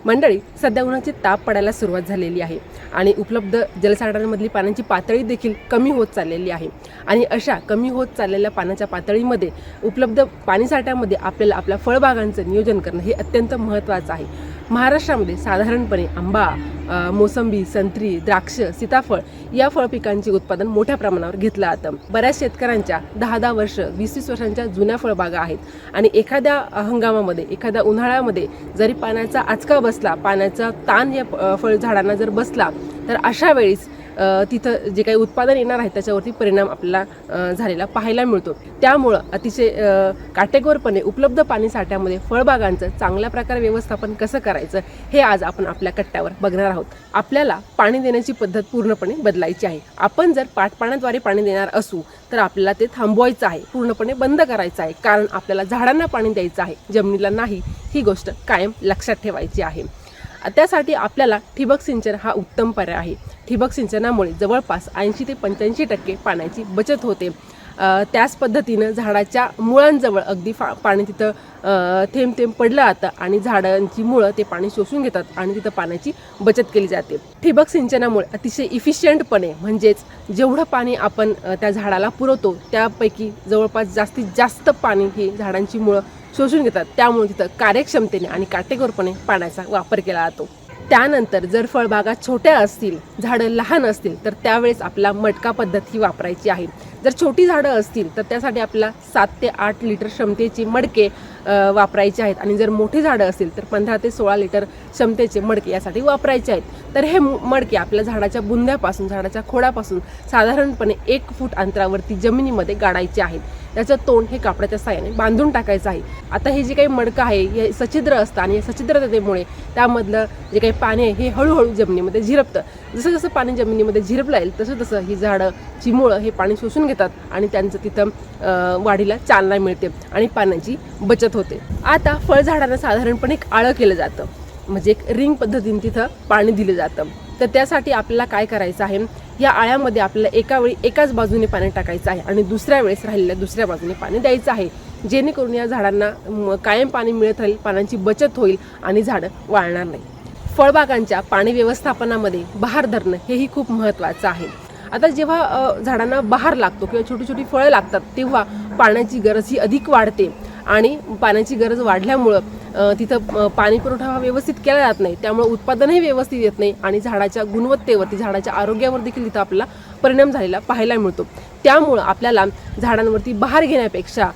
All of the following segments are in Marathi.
मंडळी, सध्या उन्हाची ताप पडायला सुरुवात झालेली आहे आणि उपलब्ध जलसाठ्यांमधली पाण्याची पातळी देखील कमी होत चाललेली आहे आणि अशा कमी होत चाललेल्या पाण्याच्या पातळीमध्ये उपलब्ध पाणीसाठ्यामध्ये आपल्याला आपल्या फळबागांचं नियोजन करणं हे अत्यंत महत्त्वाचं आहे। महाराष्ट्रामध्ये साधारणपणे आंबा, मोसंबी, संत्री, द्राक्ष, सीताफळ या फळ पिकांचे उत्पादन मोठ्या प्रमाणावर घेतलं जातं। बऱ्याच शेतकऱ्यांच्या 10-10 वर्ष 20-20 वर्षांच्या जुन्या फळबागा आहेत आणि एखाद्या हंगामामध्ये एखाद्या उन्हाळ्यामध्ये जरी पाण्याचा आचका बसला, पाण्याचा ताण या फळ झाडांना जर बसला तर अशा वेळीस तिथं जे काही उत्पादन येणार आहे त्याच्यावरती परिणाम आपल्याला झालेला पाहायला मिळतो। त्यामुळं अतिशय काटेकोरपणे उपलब्ध पाणी साठ्यामध्ये फळबागांचं चांगल्या प्रकारे व्यवस्थापन कसं करायचं हे आज आपण आपल्या कट्ट्यावर बघणार आहोत। आपल्याला पाणी देण्याची पद्धत पूर्णपणे बदलायची आहे। आपण जर पाटपाण्याद्वारे पाणी देणार असू तर आपल्याला ते थांबवायचं आहे, पूर्णपणे बंद करायचं आहे, कारण आपल्याला झाडांना पाणी द्यायचं आहे, जमिनीला नाही। ही गोष्ट कायम लक्षात ठेवायची आहे। त्यासाठी आपल्याला ठिबक सिंचन हा उत्तम पर्याय आहे। ठिबक सिंचनामुळे जवळपास 80 ते 85% पाण्याची बचत होते। त्याच पद्धतीनं झाडाच्या मुळांजवळ अगदी पाणी तिथं थेंब थेंब पडलं जातं आणि झाडांची मुळं ते पाणी शोषून घेतात आणि तिथं पाण्याची बचत केली जाते। ठिबक सिंचनामुळे अतिशय इफिशियंटपणे म्हणजेच जेवढं पाणी आपण त्या झाडाला पुरवतो त्यापैकी जवळपास जास्तीत जास्त पाणी हे झाडांची मुळं शोषून घेतात। त्यामुळे तिथं कार्यक्षमतेने आणि काटेकोरपणे पाण्याचा वापर केला जातो। त्यानंतर जर फळबागा छोट्या असतील, झाडं लहान असतील तर त्यावेळेस आपला मटका पद्धत ही वापरायची आहे। जर छोटी झाडं असतील तर त्यासाठी आपल्याला 7 ते 8 लिटर क्षमतेची मडके वापरायचे आहेत आणि जर मोठी झाडं असतील तर 15 ते 16 लिटर क्षमतेचे मडके यासाठी वापरायचे आहेत। तर हे मडके आपल्या झाडाच्या बुंध्यापासून, झाडाच्या खोडापासून साधारणपणे 1 फूट अंतरावरती जमिनीमध्ये गाडायचे आहेत। त्याचं तोंड हे कापडाच्या साहाय्याने बांधून टाकायचं आहे। आता हे जे काही मडकं आहे हे सछिद्र असतं आणि सछिद्रतेमुळे त्यामधलं जे काही पाणी आहे हे हळूहळू जमिनीमध्ये झिरपतं। जसं जसं पाणी जमिनीमध्ये झिरपलं जाईल तसं तसं ही झाडाची मुळं हे पाणी शोषून घेतात आणि त्यांचं तिथं वाढीला चालना मिळते आणि पाण्याची बचत होते। आता फळझाडांना साधारणपणे एक आळं केलं जातं, म्हणजे एक रिंग पद्धतीने तिथं पाणी दिलं जातं। तर त्यासाठी आपल्याला काय करायचं आहे, या आळ्यामध्ये आपल्याला एका वेळी एकाच बाजूने पाणी टाकायचं आहे आणि दुसऱ्या वेळेस राहिलेल्या दुसऱ्या बाजूने पाणी द्यायचं आहे, जेणेकरून या झाडांना कायम पाणी मिळत राहील, पाण्याची बचत होईल आणि झाडं वाळणार नाही। फळबागांच्या पाणी व्यवस्थापनामध्ये बहार धरणं हेही खूप महत्त्वाचं आहे। आता जेव्हा झाडांना बहार लागतो किंवा छोटी छोटी फळं लागतात तेव्हा पाण्याची गरज ही अधिक वाढते आणि पाण्याची गरज वाढल्यामुळं तिथं पाणी पुरवठा हा व्यवस्थित केला जात नाही, त्यामुळे उत्पादनही व्यवस्थित येत नाही आणि झाडाच्या गुणवत्तेवरती, झाडाच्या आरोग्यावर देखील तिथं आपल्याला परिणाम झालेला पाहायला मिळतो। त्यामुळं आपल्याला झाडांवरती बहार घेण्यापेक्षा,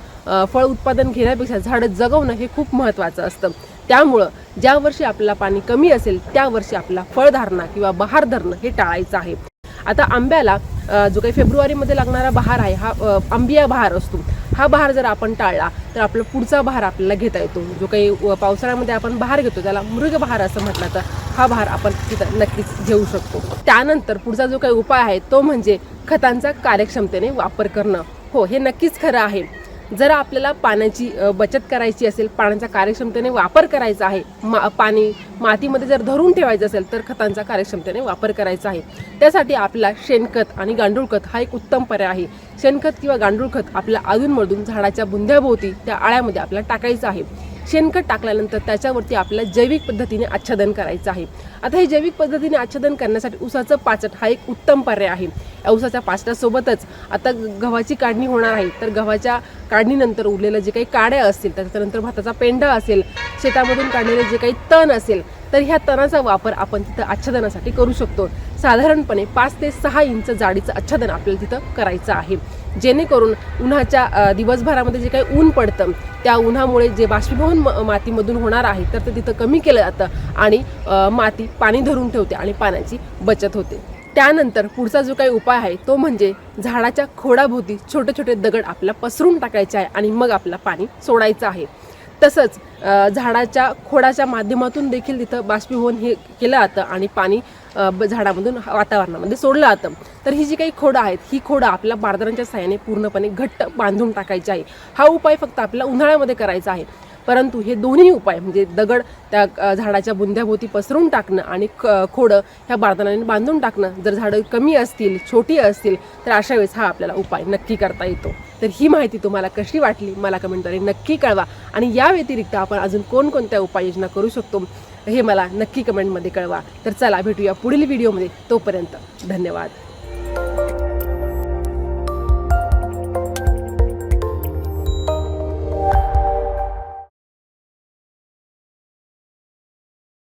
फळ उत्पादन घेण्यापेक्षा झाडं जगवणं हे खूप महत्त्वाचं असतं। त्यामुळं ज्या वर्षी आपल्याला पाणी कमी असेल त्या वर्षी आपला फळधारणा किंवा बहार धरणं हे टाळायचं आहे। आता आंब्याला जो काही फेब्रुवारीमध्ये लागणारा बहार आहे हा आंबिया बहार असतो। हा बहार जर आपण टाळला तर आपला पुढचा बहार आपल्याला घेता येतो। जो काही पावसाळ्यामध्ये आपण बहार घेतो त्याला मृग बहार असं म्हटलं तर हा बहार आपण तिथं नक्कीच घेऊ शकतो। त्यानंतर पुढचा जो काही उपाय आहे तो म्हणजे खतांचा कार्यक्षमतेने वापर करणं। हो, हे नक्कीच खरं आहे। जर आपल्याला पाण्याची बचत करायची असेल, पाण्याचा कार्यक्षमतेने वापर करायचा आहे, पाणी मातीमध्ये जर धरून ठेवायचं असेल तर खतांचा कार्यक्षमतेने वापर करायचा आहे। त्यासाठी आपल्याला शेणखत आणि गांडूळ खत हा एक उत्तम पर्याय आहे। शेणखत किंवा गांडूळ खत आपल्या अधूनमधून झाडाच्या बुंध्याभोवती त्या आळ्यामध्ये आपल्याला टाकायचं आहे। शेणखत टाकल्यानंतर त्याच्यावरती आपल्याला जैविक पद्धतीने आच्छादन करायचं आहे। आता हे जैविक पद्धतीने आच्छादन करण्यासाठी ऊसाचं पाचट हा एक उत्तम पर्याय आहे। ऊसाच्या पाचटासोबतच आता गव्हाची काढणी होणार आहे, तर गव्हाच्या काढणीनंतर उरलेलं जे काही काड्या असतील, त्याच्यानंतर भाताचा पेंढा असेल, शेतामधून काढलेले जे काही तण असेल तर ह्या तणाचा वापर आपण तिथं आच्छादनासाठी करू शकतो। साधारणपणे 5 ते 6 इंच जाडीचं आच्छादन आपल्याला तिथं करायचं आहे, जेणेकरून उन्हाच्या दिवसभरामध्ये जे काही ऊन पडतं त्या उन्हामुळे जे बाष्पीभवन मातीमधून होणार आहे तर ते तिथं कमी केलं जातं आणि माती पाणी धरून ठेवते आणि पाण्याची बचत होते। त्यानंतर पुढचा जो काही उपाय आहे तो म्हणजे झाडाच्या खोडाभोवती छोटे छोटे दगड आपल्याला पसरून टाकायचे आहे आणि मग आपल्याला पाणी सोडायचं आहे। तसंच झाडाच्या खोडाच्या माध्यमातून देखील तिथं बाष्पीभवन हे केलं जातं आणि पाणी झाडामधून वातावरणामध्ये सोडलं जातं। तर ही जी काही खोडं आहेत ही खोडं आपल्या बारदानाच्या साहाय्याने पूर्णपणे घट्ट बांधून टाकायची आहे। हा उपाय फक्त आपल्याला उन्हाळ्यामध्ये करायचा आहे, परंतु हे दोन्ही उपाय म्हणजे दगड त्या झाडाच्या बुंध्याभोवती पसरून टाकणं आणि खोडं ह्या बारदानाने बांधून टाकणं, जर झाडं कमी असतील, छोटी असतील तर अशा वेळेस हा आपल्याला उपाय नक्की करता येतो। तर ही माहिती तुम्हाला कशी वाटली मला कमेंटद्वारे नक्की कळवा आणि या व्यतिरिक्त आपण अजून कोणकोणत्या उपाययोजना करू शकतो हे मला नक्की कमेंटमध्ये कळवा. तर चला भेटूया पुढील व्हिडिओमध्ये. तोपर्यंत धन्यवाद.